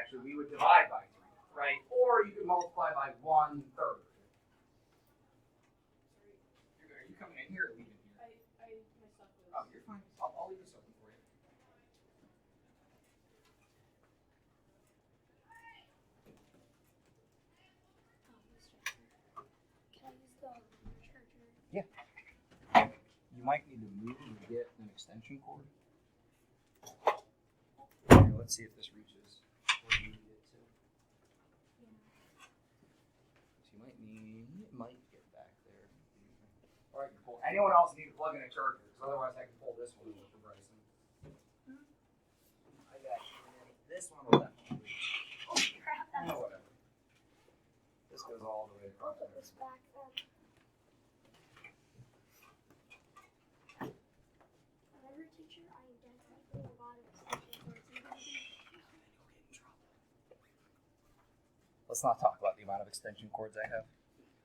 actually, we would divide by 3, right? Or you could multiply by 1/3. Are you coming in here or leaving here? My stuff was... Oh, you're fine. I'll leave this open for you. Can I use the charger? Yeah. You might need to move and get an extension cord. Here, let's see if this reaches where you need it to. Yeah. So you might get back there. All right, you pull. Anyone else need to plug in a charger? Because otherwise I can pull this one over for Bryson. I got this one will definitely reach. Oh crap! Oh, whatever. This goes all the way I'll across. put this back then. Whenever teacher, I definitely put a lot of extension cords in there. Let's not talk about the amount of extension cords I have.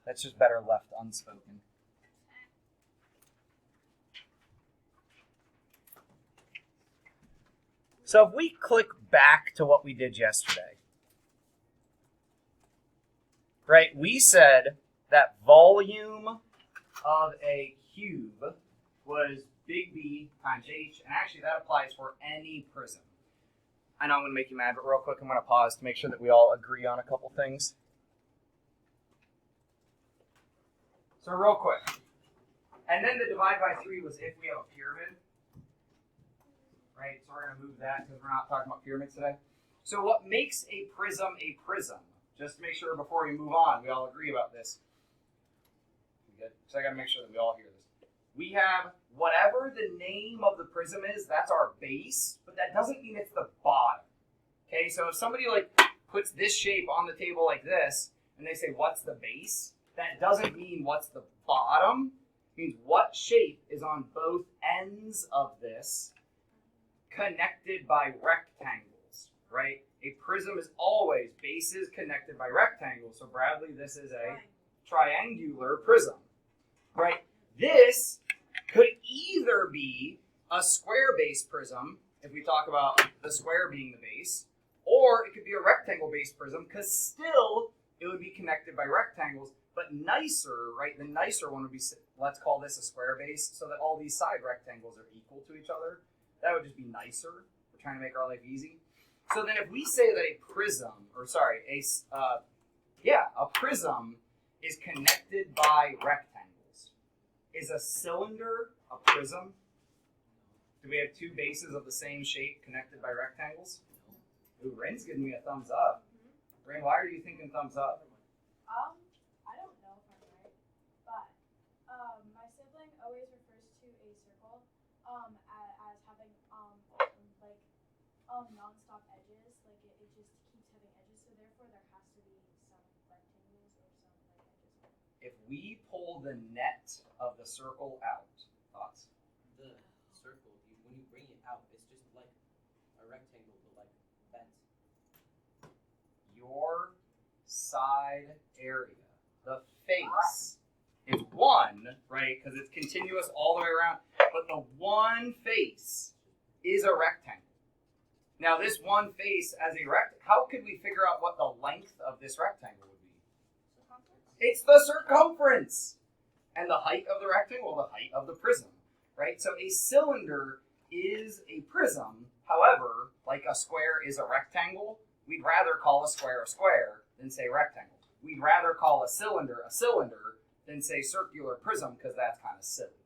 That's just better left unspoken. So if we click back to what we did yesterday, right, we said that volume of a cube was big B times H, and actually that applies for any prism. I know I'm going to make you mad, but real quick I'm going to pause to make sure that we all agree on a couple things. So real quick, and then the divide by 3 was if we have a pyramid. Right, so we're going to move that because we're not talking about pyramids today. So what makes a prism? Just to make sure before we move on, we all agree about this. We good? So I got to make sure that we all hear this. We have whatever the name of the prism is, that's our base, but that doesn't mean it's the bottom. Okay, so if somebody like puts this shape on the table like this, and they say, what's the base? That doesn't mean what's the bottom. It means what shape is on both ends of this, connected by rectangles, right? A prism is always bases connected by rectangles. So Bradley, this is a triangular prism, right? This could either be a square base prism, if we talk about the square being the base, or it could be a rectangle based prism, because still it would be connected by rectangles, but nicer, right? The nicer one would be, let's call this a square base, so that all these side rectangles are equal to each other. That would just be nicer. We're trying to make our life easy. So then if we say that a prism is connected by rectangles, is a cylinder a prism? Do we have two bases of the same shape connected by rectangles? Ooh, Rain's giving me a thumbs up. Rain, why are you thinking thumbs up? I don't know if I'm right, but my sibling always refers to a circle as having non-stop edges, like it just keeps having edges, so therefore there has to be some rectangles or some edges. If we pull the net of the circle out, thoughts? The circle, when you bring it out, it's just like a rectangle, but like bent. Your side area, the face, is one, right? Because it's continuous all the way around. But the one face is a rectangle. Now, this one face as a rectangle, how could we figure out what the length of this rectangle would be? It's the circumference. And the height of the rectangle, the height of the prism, right? So a cylinder is a prism. However, like a square is a rectangle, we'd rather call a square than say rectangle. We'd rather call a cylinder than say circular prism, because that's kind of silly.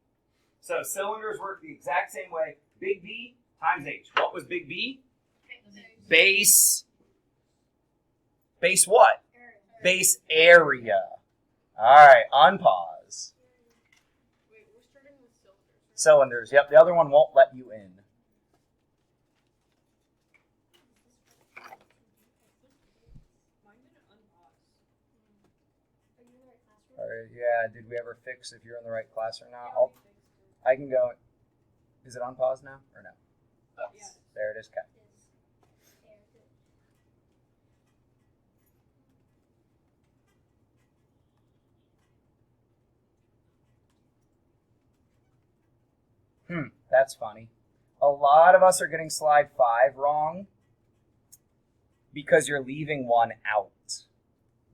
So cylinders work the exact same way. Big B times H. What was big B? Base what? Base area. All right, unpause. Wait, we're starting with cylinders. Cylinders, yep. The other one won't let you in. Mine didn't unpause. Are you in the right classroom? All right, yeah, did we ever fix if you're in the right class or not? I can go. Is it on pause now or no? Oh, Yeah. there it is, Kat. That's funny. A lot of us are getting slide 5 wrong. Because you're leaving one out.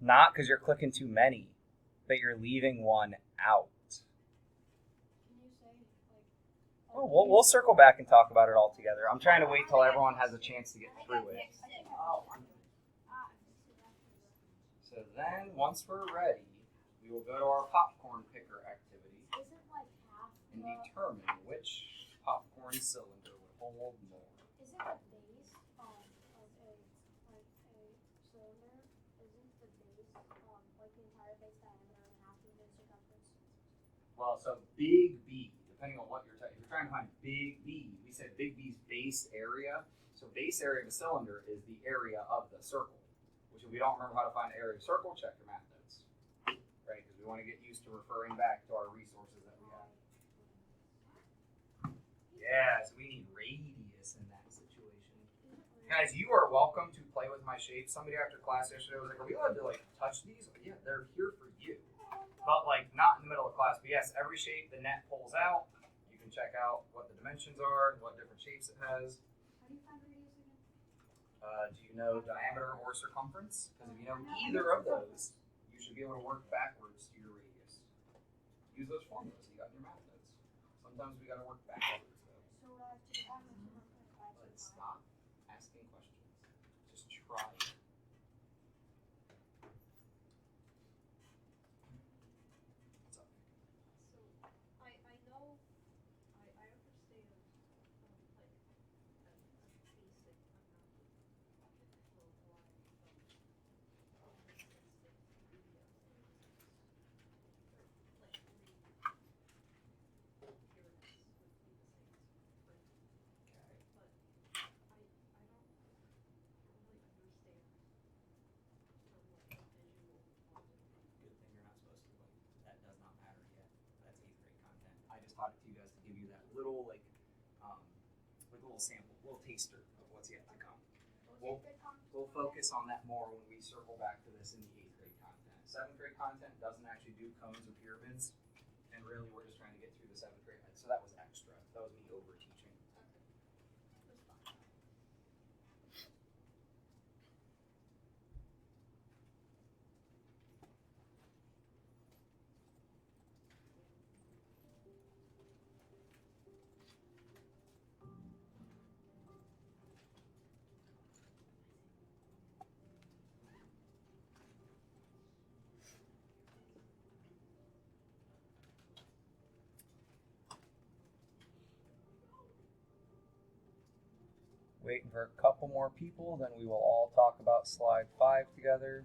Not because you're clicking too many, but you're leaving one out. Can you say, like... Oh, we'll circle back and talk about it all together. I'm trying to wait till everyone has a chance to get through it. So then, once we're ready, we will go to our popcorn picker activity Isn't like half and the... determine which popcorn cylinder would hold more. Isn't the base of a cylinder, isn't the base like the entire base diameter and half of the circumference? Well, so big B, depending on what you're if you're trying to find big B, we said big B's base area. So base area of a cylinder is the area of the circle. Which if we don't remember how to find the area of a circle, check your math notes. Right? Because we want to get used to referring back to our resources that we have. Yeah, so we need radius in that situation. Guys, you are welcome to play with my shapes. Somebody after class yesterday was like, are we allowed to like touch these? Like, yeah, they're here for you. But like not in the middle of class. But yes, every shape the net pulls out. You can check out what the dimensions are and what different shapes it has. How do you find radius again? Do you know diameter or circumference? Because if you know either of those, you should be able to work backwards to your radius. Use those formulas you got in your math notes. Sometimes we got to work backwards though. So what I have to do, I have to work with But stop asking questions. Just try it. What's up? So I know I understand like a basic amount of flow line from insistent media like three pyramids would be the same as Prism. Okay. But I don't really understand from like a visual point of view. Good thing you're not supposed to that does not matter yet. That's 8th grade content. I just taught it to you guys to give you that little like little sample, little taster of what's yet to come. We'll focus on that more when we circle back to this in the 8th grade content. 7th grade content doesn't actually do cones or pyramids, and really we're just trying to get through the 7th grade. So that was extra. That was me over teaching. That's fine. Waiting for a couple more people, then we will all talk about slide 5 together.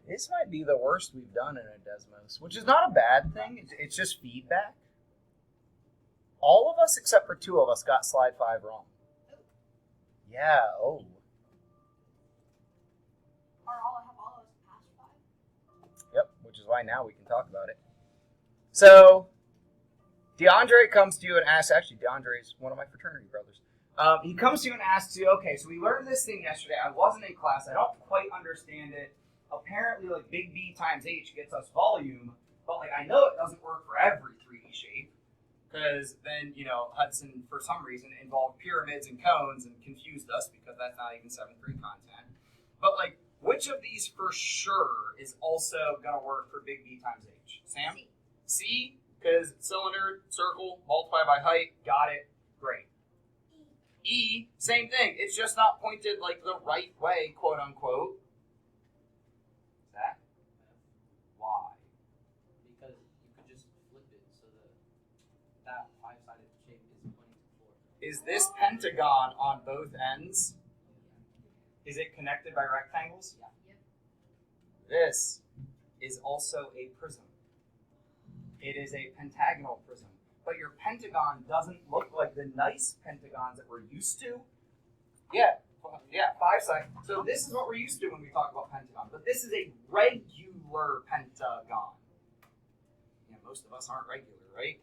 This might be the worst we've done in a Desmos, which is not a bad thing. It's just feedback. All of us, except for 2 of us, got slide 5 wrong. Yeah, oh. Have all of us passed 5? Yep, which is why now we can talk about it. So, DeAndre comes to you and asks, actually, DeAndre is one of my fraternity brothers. He comes to you and asks you, okay, so we learned this thing yesterday. I wasn't in class. I don't quite understand it. Apparently, like, big B times H gets us volume, but, like, I know it doesn't work for every 3D shape. because then, Hudson, for some reason, involved pyramids and cones and confused us because that's not even 7th grade content. But, which of these for sure is also going to work for big B times H? Sam? C, because cylinder, circle, multiply by height, got it, great. E, same thing. It's just not pointed the right way, quote unquote. Zach? Why? Because you could just flip it so that 5-sided shape is pointing to the floor. Is this pentagon on both ends? Is it connected by rectangles? Yeah. This is also a prism. It is a pentagonal prism. But your pentagon doesn't look like the nice pentagons that we're used to. Yeah, 5-sided. So this is what we're used to when we talk about pentagon. But this is a regular pentagon. Most of us aren't regular, right?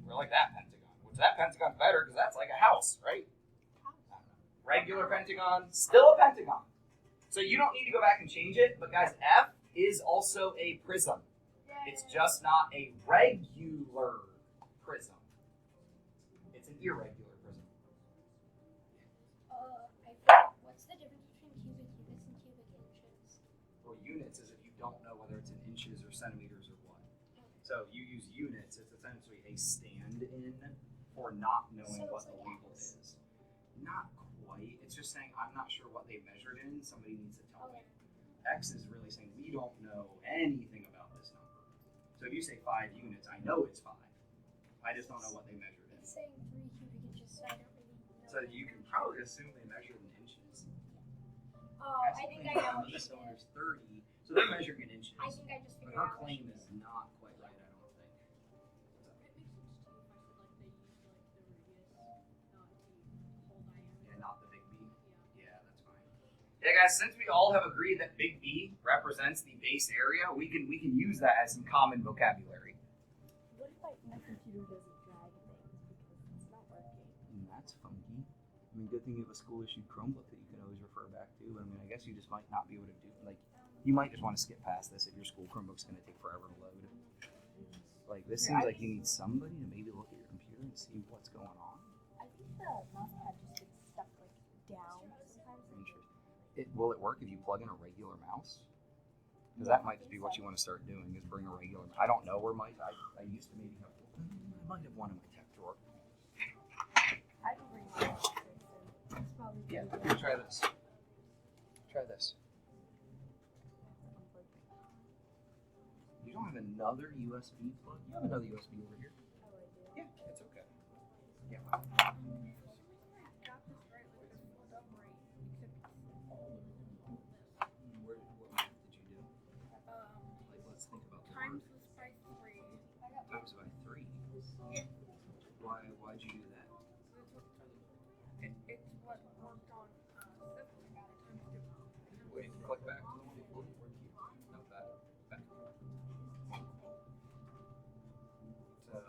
We're like that pentagon. Which that pentagon's better because that's like a house, right? Regular pentagon, still a pentagon. So you don't need to go back and change it. But guys, F is also a prism. It's just not a regular prism. It's an irregular prism. What's the difference between cubic units and cubic inches? Well, units is if you don't know whether it's in inches or centimeters or what. So you use units, it's essentially a stand-in for not knowing what the label is. Not quite. It's just saying, I'm not sure what they measured in. Somebody needs to tell me. X is really saying, we don't know anything about this number. So if you say 5 units, I know it's 5. I just don't know what they measured in. It's saying 3 cubic inches, so I don't really know. So you can probably assume they measured in inches. Oh, I think I know what The she did. cylinder's 30, so they're measuring in inches. I think I just But figured her out what she claim did. is not quite right, I don't think. It makes sense to me if I said they used the whole diameter. Yeah, not the big B. Yeah, that's fine. Yeah, guys, since we all have agreed that big B represents the base area, we can use that as some common vocabulary. What if my computer doesn't drag things because it's not working? That's funky. I mean, good thing you have a school-issued Chromebook that you can always refer back to. I mean, I guess you just might not be able to do, you might just want to skip past this if your school Chromebook's going to take forever to load. This seems like you need somebody to maybe look at your computer and see what's going on. I think the mouse pad just gets stuck down sometimes. Interesting. Will it work if you plug in a regular mouse? Because that might just be what you want to start doing is bring a regular. I don't know where I used to maybe have. I might have one in my tech drawer. I can bring my mouse. It's probably Yeah, pretty good. try this. Try this. You don't have another USB plug? You have another USB over here. Oh, I do. Yeah, it's okay. Yeah. Got this right, it's filled up right, What math did you do? Let's think about the times word. this by 3. Times by 3. Why'd you do that? It's what worked on Civilization. Wait, click back. No, back. So,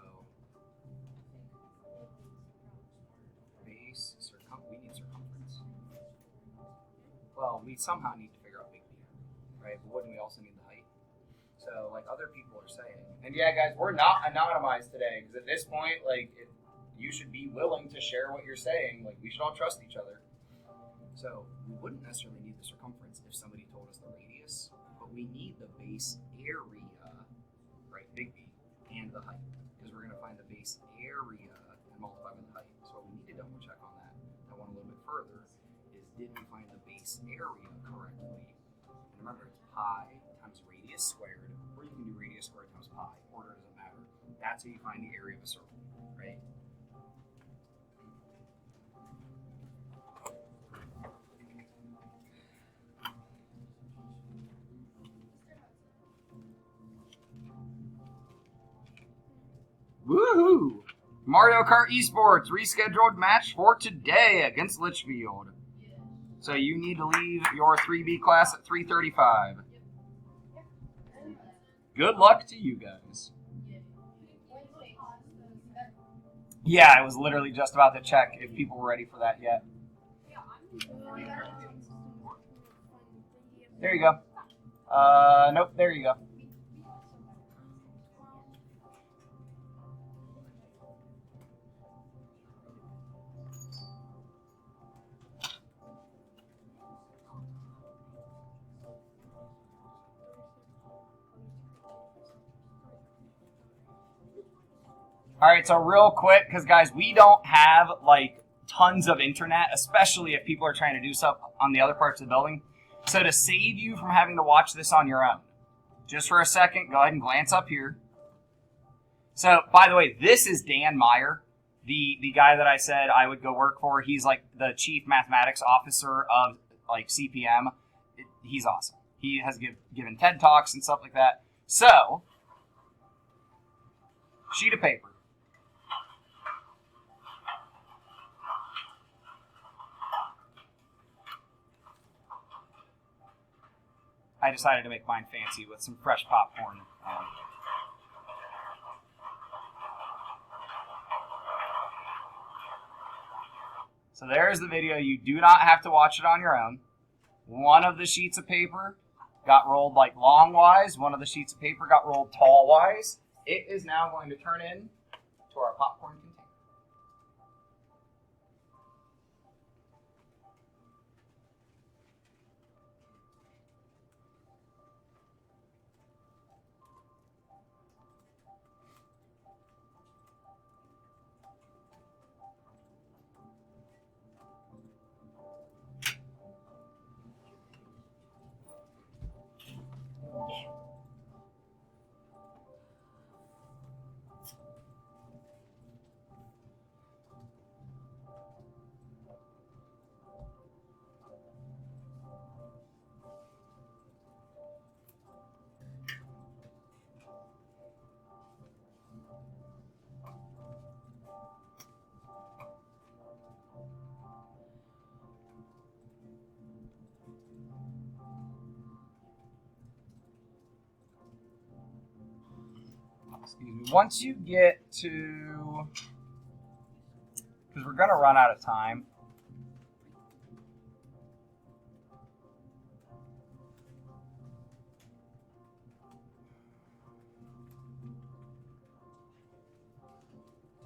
base, we need circumference. Well, we somehow need to figure out big B, right? But wouldn't we also need the height? So, other people are saying, and yeah, guys, we're not anonymized today, because at this point, you should be willing to share what you're saying. We should all trust each other. So, we wouldn't necessarily need the circumference if somebody told us the radius, but we need the base area, right, big B, and the height, because we're going to find the base area and multiply by the height. So we need to double check on that. I want a little bit further, is did we find the base area correctly? And remember, it's pi times radius squared, or you can do radius squared times pi. Order doesn't matter. That's how you find the area of a circle, right? Woohoo! Mario Kart Esports rescheduled match for today against Litchfield. So you need to leave your 3B class at 3:35. Good luck to you guys. Yeah, I was literally just about to check if people were ready for that yet. There you go. Nope, there you go. All right, so real quick, because guys, we don't have like tons of internet, especially if people are trying to do stuff on the other parts of the building. So to save you from having to watch this on your own, just for a second, go ahead and glance up here. So, by the way, this is Dan Meyer, the guy that I said I would go work for. He's like the chief mathematics officer of like CPM. He's awesome. He has given TED Talks and stuff like that. So, sheet of paper. I decided to make mine fancy with some fresh popcorn. So there's the video. You do not have to watch it on your own. One of the sheets of paper got rolled like longwise. One of the sheets of paper got rolled tallwise. It is now going to turn in to our popcorn container. Excuse me. Once you get to, because we're going to run out of time.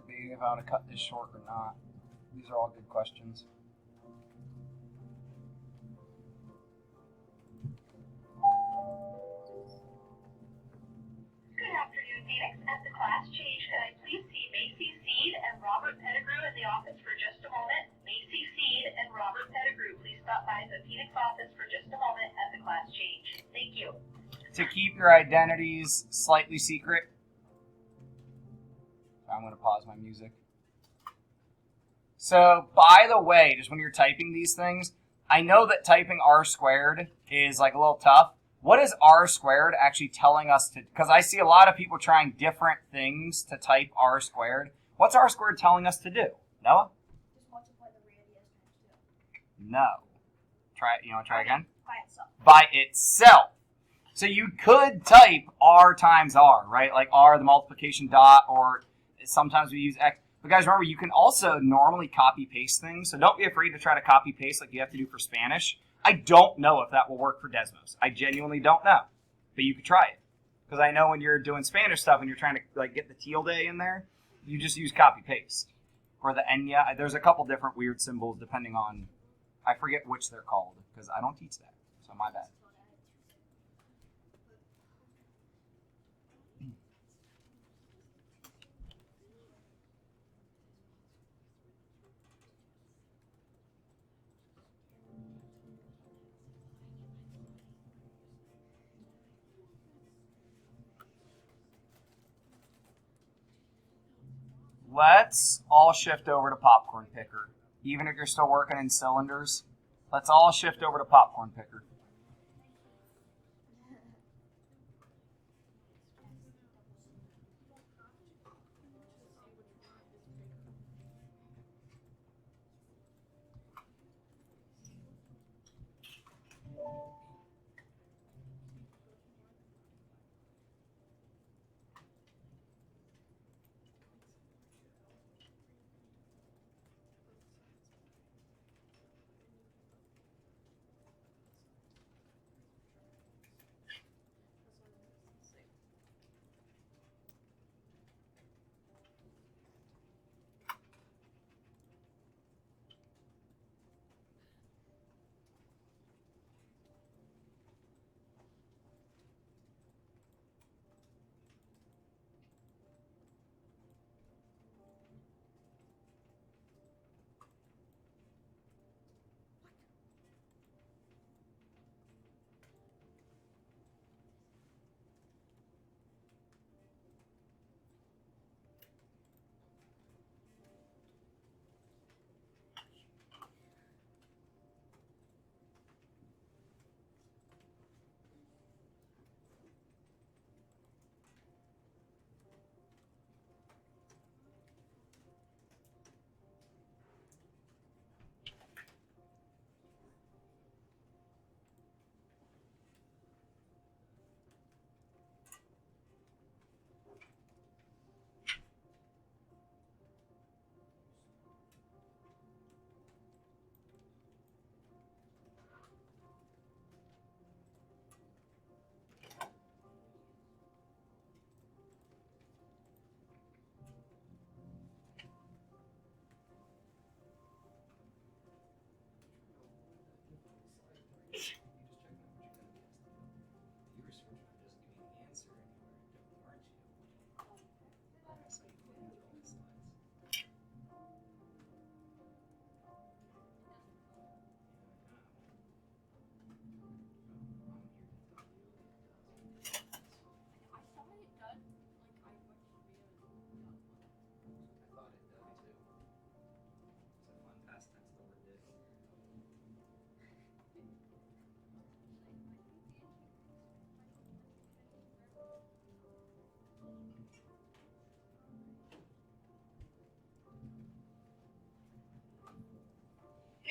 Debating if I want to cut this short or not. These are all good questions. Good afternoon, Phoenix. At the class change, can I please see Macy Seed and Robert Pettigrew in the office for just a moment? Macy Seed and Robert Pettigrew, please stop by the Phoenix office for just a moment at the class change. Thank you. To keep your identities slightly secret, I'm going to pause my music. So, by the way, just when you're typing these things, I know that typing r squared is like a little tough. What is r squared actually telling us to, because I see a lot of people trying different things to type r squared. What's r squared telling us to do? Noah? Just multiply the radius times 2. No. Try it. You want to try again? By itself. By itself. So you could type r times r, right? Like r, the multiplication dot, or sometimes we use x. But guys, remember, you can also normally copy-paste things. So don't be afraid to try to copy-paste like you have to do for Spanish. I don't know if that will work for Desmos. I genuinely don't know. But you could try it. Because I know when you're doing Spanish stuff and you're trying to like get the tilde in there, you just use copy-paste. Or the enya. There's a couple different weird symbols depending on, I forget which they're called, because I don't teach that. So my bad. Let's all shift over to popcorn picker. Even if you're still working in cylinders, let's all shift over to popcorn picker.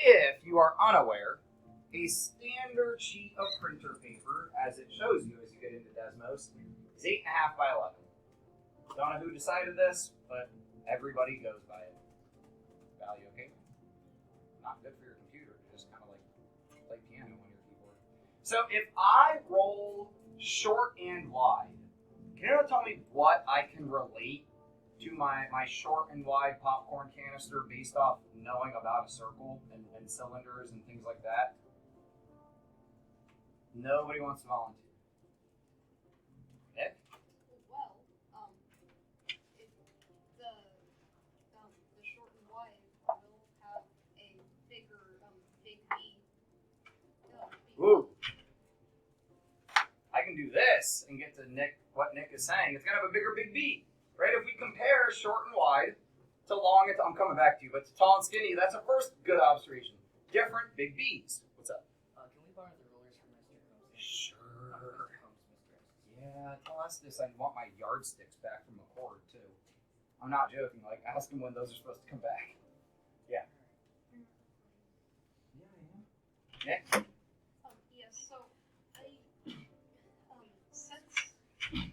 if you are unaware, a standard sheet of printer paper, as it shows you as you get into Desmos, is 8.5 by 11. Don't know who decided this, but everybody goes by it. Value, okay? Not good for your computer. Just kind of like play piano on your keyboard. So if I roll short and wide, can anyone tell me what I can relate to my short and wide popcorn canister based off knowing about a circle and cylinders and things like that? Nobody wants to volunteer. Nick? Well, if the short and wide will have a bigger, big B. Ooh. I can do this and get to Nick, what Nick is saying. It's going to have a bigger big B, right? If we compare short and wide to long and I'm coming back to you, but to tall and skinny, that's a first good observation. Different big B's. What's up? Can we borrow the rollers from Mr. Combs? Sure. Yeah, tell us this. I want my yardsticks back from McCord, too. I'm not joking. Like, ask him when those are supposed to come back. Yeah. Nick? Yes, so since the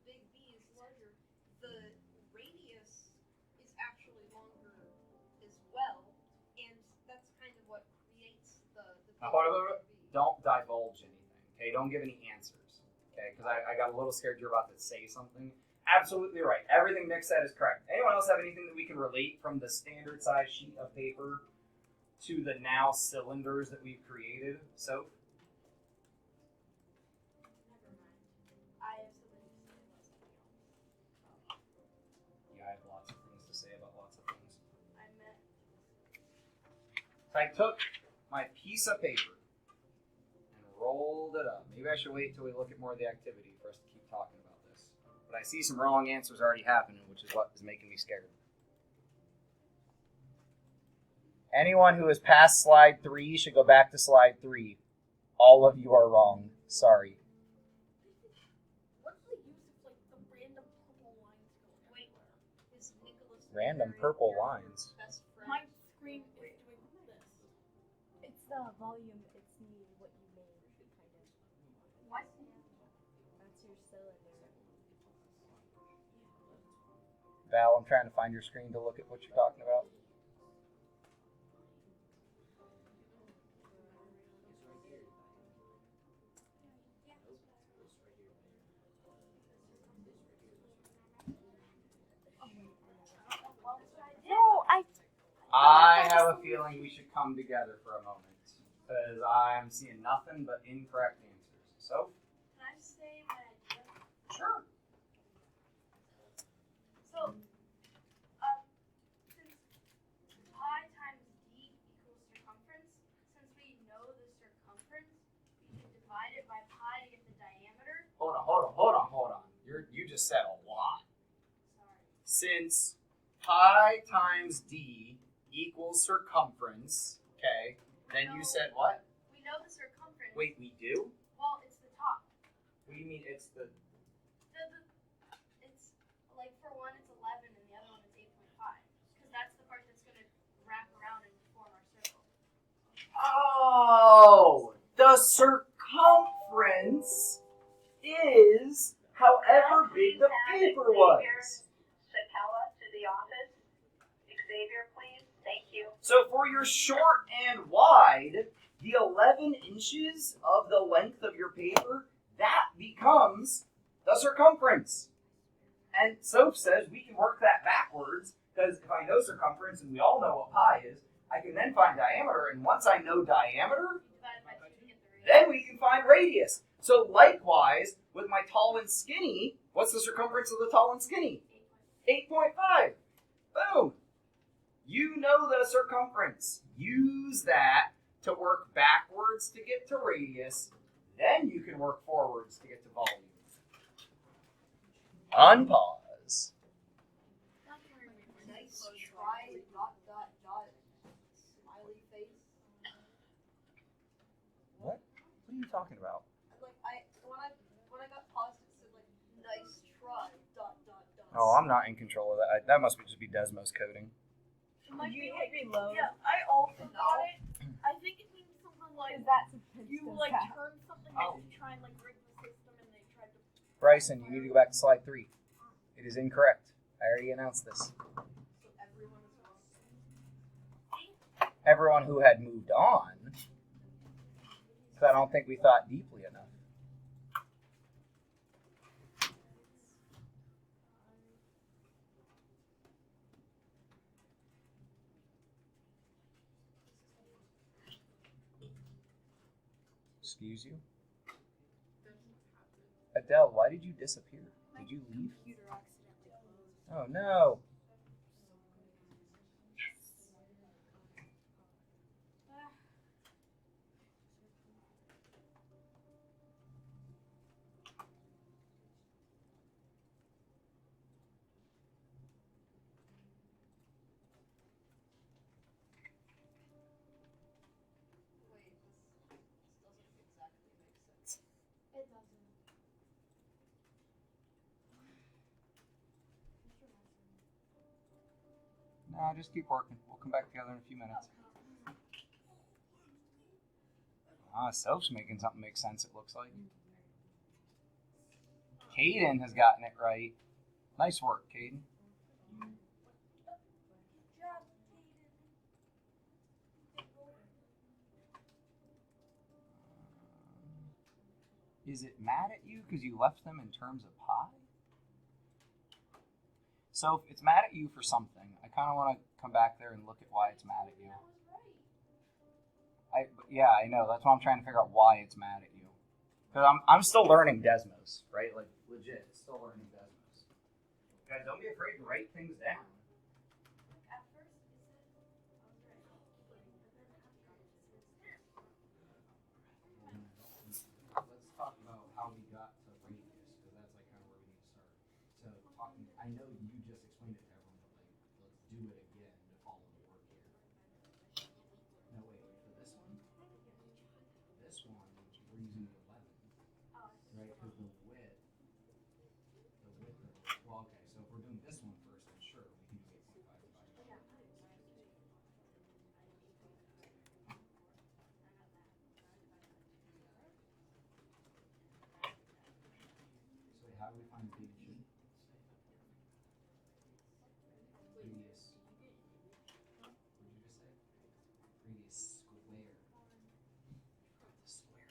big B is larger, the radius is actually longer as well, and that's kind of what creates the Now, hold on. big B. Don't divulge anything, okay? Don't give any answers, okay? Because I got a little scared you're about to say something. Absolutely right. Everything Nick said is correct. Anyone else have anything that we can relate from the standard size sheet of paper to the now cylinders that we've created? So, Never mind. I have something to say about something else. yeah, I have lots of things to say about lots of things. I meant So I took my piece of paper and rolled it up. Maybe I should wait till we look at more of the activity for us to keep talking about this. But I see some wrong answers already happening, which is what is making me scared. Anyone who has passed slide 3 should go back to slide 3. All of you are wrong. Sorry. What's the use of like the random purple lines going everywhere? Is Nicholas Random Berry purple your lines. best friend? My screen is doing this. It's the volume, it's what you made, kind of. What? That's your cylinder. Val, I'm trying to find your screen to look at what you're talking about. No, I have a feeling we should come together for a moment because I'm seeing nothing but incorrect answers. So, Can I say my idea? sure. So, since pi times d equals circumference, since we know the circumference, we can divide it by pi to get the diameter. Hold on. You just said a lot. Sorry. Since pi times d equals circumference, okay, then you said what? We know the circumference. Wait, we do? Well, it's the top. What do you mean it's the... It's like for one it's 11 and the other one is 8.5 because that's the part that's going to wrap around and form our circle. Oh, the circumference is however big the paper was. Sakella to the office. Xavier, please. Thank you. So for your short and wide, the 11 inches of the length of your paper, that becomes the circumference. And Soph says we can work that backwards, because if I know circumference, and we all know what pi is, I can then find diameter, and once I know diameter, We divide by 2 to get the radius. then we can find radius. So likewise, with my tall and skinny, what's the circumference of the tall and skinny? 8.5. Boom. You know the circumference. Use that to work backwards to get to radius. Then you can work forwards to get to volume. Unpause. Nice try, dot, dot, dot, smiley face. What? What are you talking about? Like, when I got paused, it said, like, nice try, dot, dot, dot. Oh, I'm not in control of that. That must just be Desmos coding. Did you hit reload? Yeah, I also You does like that. turn something Oh. to try and like rig the system, and they tried to. Bryson, you need to go back to slide 3. It is incorrect. I already announced this. So everyone is wrong. Everyone who had moved on, because I don't think we thought deeply enough. Excuse you? Adele, why did you disappear? Did you leave? Computer accidentally closed. Oh no. Wait, this doesn't exactly make sense. It doesn't. No, just keep working. We'll come back together in a few minutes. Soph's making something make sense, it looks like. Caden has gotten it right. Nice work, Caden. Is it mad at you because you left them in terms of pi? So if it's mad at you for something, I kind of want to come back there and look at why it's mad at you. Yeah, I know. That's why I'm trying to figure out why it's mad at you. Because I'm still learning Desmos, right? Like, legit, still learning Desmos. Guys, don't be afraid to write things down. At first, it said I was right. Let's talk about how we got to radius, because that's like kind of where we need to start. So, I know you just explained it to everyone, but like, let's do it again to follow the work here. No, wait, for this one, we're using an 11, right? Because the width of, well, okay, so if we're doing this one first, then sure, we can do 8.5 divided by 4. So how do we find big G? Radius. What did you just say? Radius square.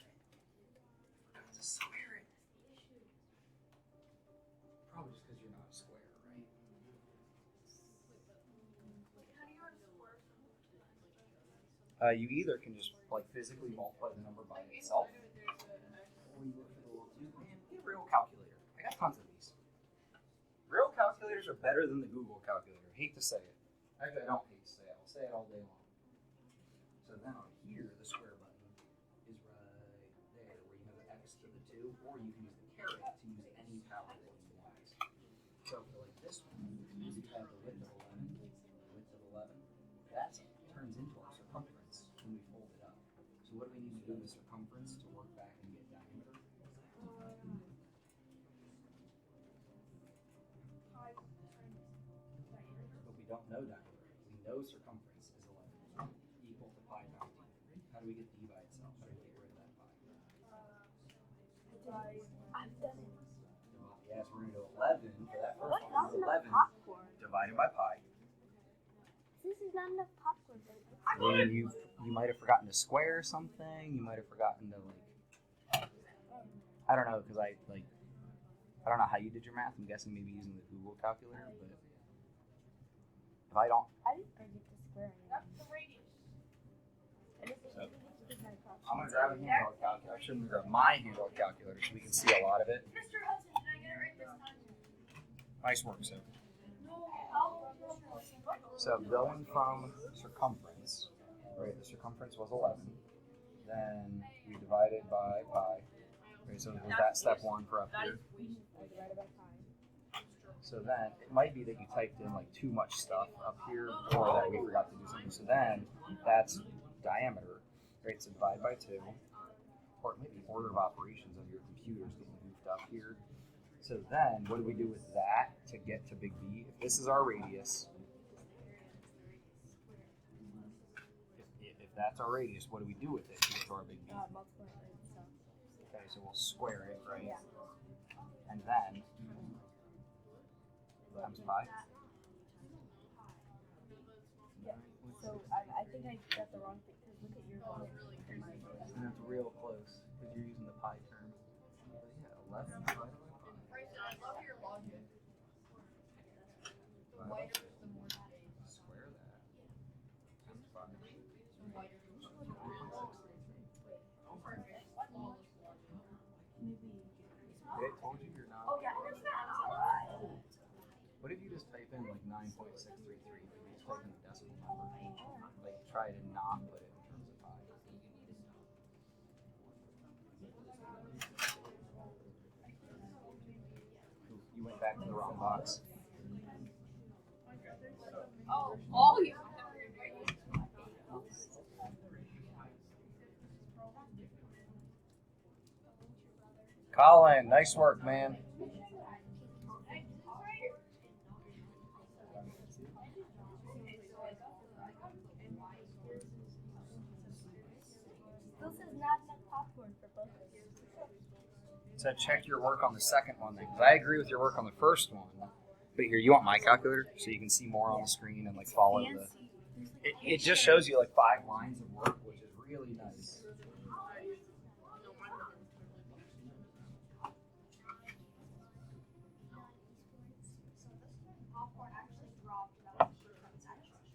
Forgot to square it. Forgot to square it. Probably just because you're not a square, right? You either can just like physically multiply the number by itself, or you look for the little man, get a real calculator. I got tons of these. Real calculators are better than the Google calculator. I hate to say it. Actually, I don't hate to say it. I'll say it all day long. So then on here, the square button is right there, where you have an x to the 2, or you can use the caret to use any power that you want. So for like this one, you have the width of 11. That turns into our circumference when we fold it up. So what do we need to do with circumference to work back and get diameter? But we don't know diameter. We know circumference is 11 equal to pi 19. How do we get d by itself? How do we get rid of that pi? I've done it. Yes, we're going to do 11 for that first What? one. Not enough 11 popcorn. divided by pi. This is not enough popcorn, baby. Then you might have forgotten to square something. You might have forgotten to like, I don't know, because I don't know how you did your math. I'm guessing maybe using the Google calculator, but if I don't, I didn't forget to square anything. That's the radius. And this is So, this is my problem. I'm gonna grab a handheld calculator. I'm gonna grab my handheld calculator so we can see a lot of it. Mr. Hudson, did I get it right this time? Nice work, so. No. How? So going from circumference, right? The circumference was 11. Then we divided by pi. Right, so was that step 1 for up here? I divided by pi. So then it might be that you typed in like too much stuff up here, or that we forgot to do something. So then that's diameter, right? So divide by 2, or maybe order of operations of your computer's getting goofed up here. So then what do we do with that to get to big B? If this is our radius, if That's our radius. What do we do with it to get to our big B? Multiply it, so. Okay, so we'll square it, right? Yeah. And then times pi. Yeah. So I think I got the wrong thing because look at your one. And that's real close because you're using the pi term. But yeah, 11 divided by pi. Bryson, I love your logic. The wider, the more space. Square that. Times pi. The wider, the more. Perfect. Flawless logic. I told you you're not. Oh yeah, there's that. What if you just type in like 9.633? Like you just type in the decimal number. Like try to not put it in terms of pi. Ooh, you went back to the wrong box. Oh, volume. Colin, nice work, man. Still says not enough popcorn for both of you. So check your work on the second one then, because I agree with your work on the first one. But here, you want my calculator so you can see more on the screen and like follow the. It just shows you like 5 lines of work, which is really nice.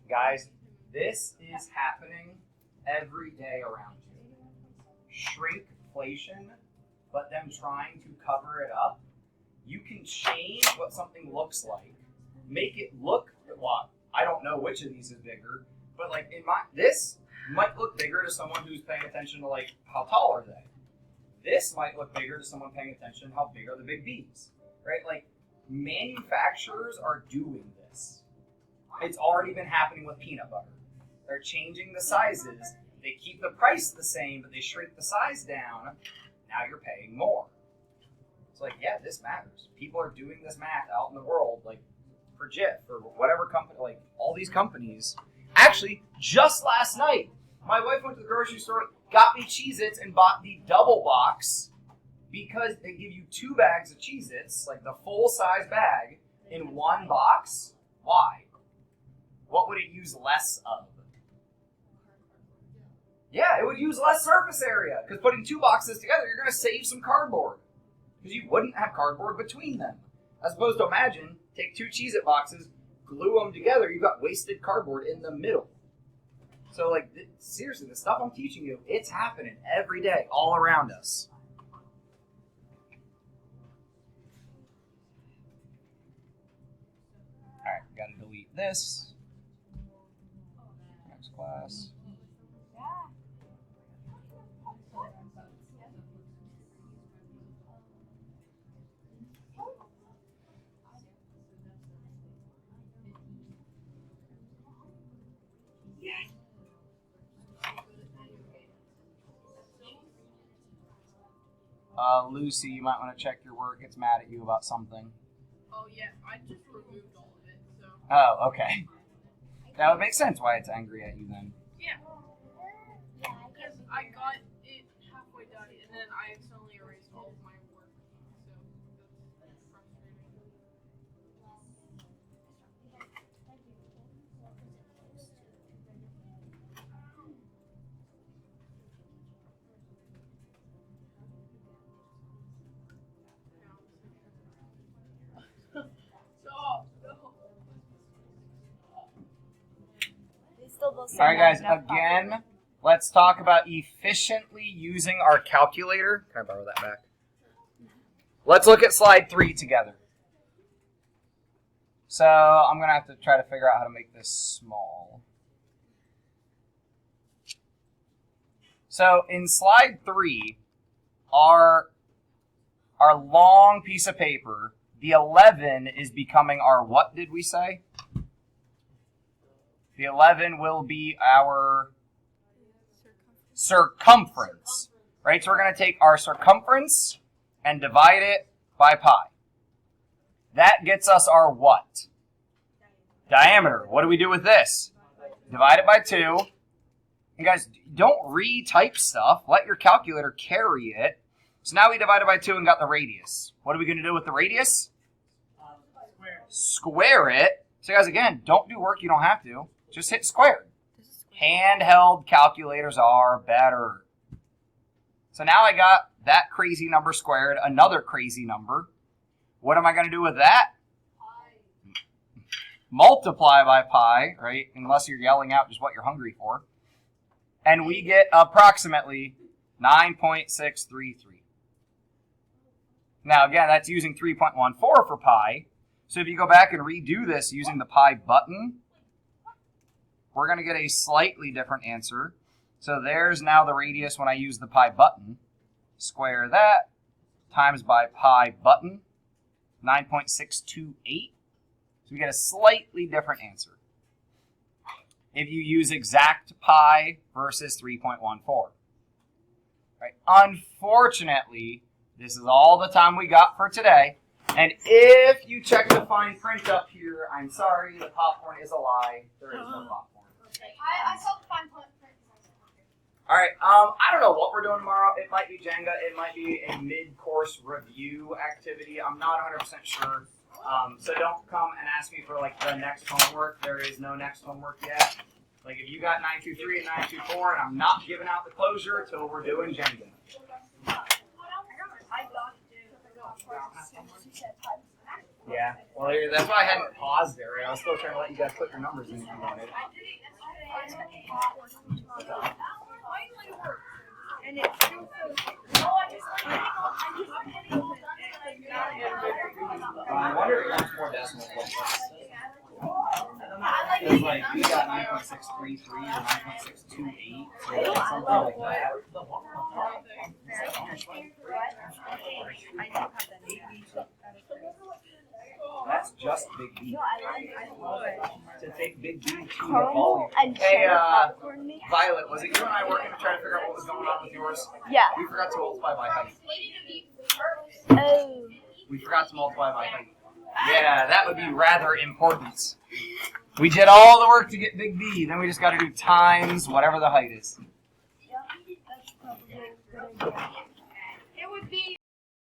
Guys, this is happening every day around you. Shrinkflation, but them trying to cover it up. You can change what something looks like, make it look, well, I don't know which of these is bigger, but like this might look bigger to someone who's paying attention to like how tall are they. This might look bigger to someone paying attention to how big are the big B's, right? Like manufacturers are doing this. It's already been happening with peanut butter. They're changing the sizes. They keep the price the same, but they shrink the size down. Now you're paying more. It's like, yeah, this matters. People are doing this math out in the world, like for Jif or whatever company, like all these companies. Actually, just last night, my wife went to the grocery store, got me Cheez-Its, and bought the double box because they give you 2 bags of Cheez-Its, like the full-size bag, in one box. Why? What would it use less of? Yeah, it would use less surface area because putting 2 boxes together, you're going to save some cardboard because you wouldn't have cardboard between them. As opposed to imagine, take 2 Cheez-It boxes, glue them together, you've got wasted cardboard in the middle. So, like, seriously, the stuff I'm teaching you, it's happening every day, all around us. All right, got to delete this. Next class. Lucy, you might want to check your work. It's mad at you about something. Oh yeah, I just removed all of it, so. Oh, okay. That would make sense why it's angry at you then. Yeah. Because I got it halfway done, and then I accidentally erased all of my work, so that's frustrating. Stop! No. All right, guys, again, let's talk about efficiently using our calculator. Can I borrow that back? Let's look at slide 3 together. So I'm going to have to try to figure out how to make this small. So in slide 3, our long piece of paper, the 11 is becoming our, what did we say? The 11 will be our circumference, right? So we're going to take our circumference and divide it by pi. That gets us our what? Diameter. What do we do with this? Divide it by 2 And guys, don't retype stuff. Let your calculator carry it. So now we divided by 2 and got the radius. What are we going to do with the radius? Square it. So guys, again, don't do work you don't have to. Just hit squared. Handheld calculators are better. So now I got that crazy number squared, another crazy number. What am I going to do with that? Multiply by pi, right? Unless you're yelling out just what you're hungry for. And we get approximately 9.633. Now again, that's using 3.14 for pi. So if you go back and redo this using the pi button, we're going to get a slightly different answer. So there's now the radius when I use the pi button. Square that times by pi button, 9.628. So we get a slightly different answer if you use exact pi versus 3.14. Right? Unfortunately, this is all the time we got for today. And if you check the fine print up here, I'm sorry, the popcorn is a lie. There is no popcorn. I saw the fine print. All right, I don't know what we're doing tomorrow. It might be Jenga. It might be a mid-course review activity. I'm not 100% sure. So don't come and ask me for, like, the next homework. There is no next homework yet. Like, if you got 923 and 924, and I'm not giving out the closure until we're doing Jenga. Yeah, well, that's why I hadn't paused there, right? I was still trying to let you guys put your numbers in if you wanted. And it's still I wonder if it wants more decimal points. Because, like, we got 9.633 or 9.628, so something like that. That's just big B. To take big B to the volume. Hey, Violet, was it you and I working to try to figure out what was going on with yours? Yeah. We forgot to multiply by height. Oh. We forgot to multiply by height. Yeah, that would be rather important. We did all the work to get big B, then we just got to do times whatever the height is. Yeah, that's probably a good idea.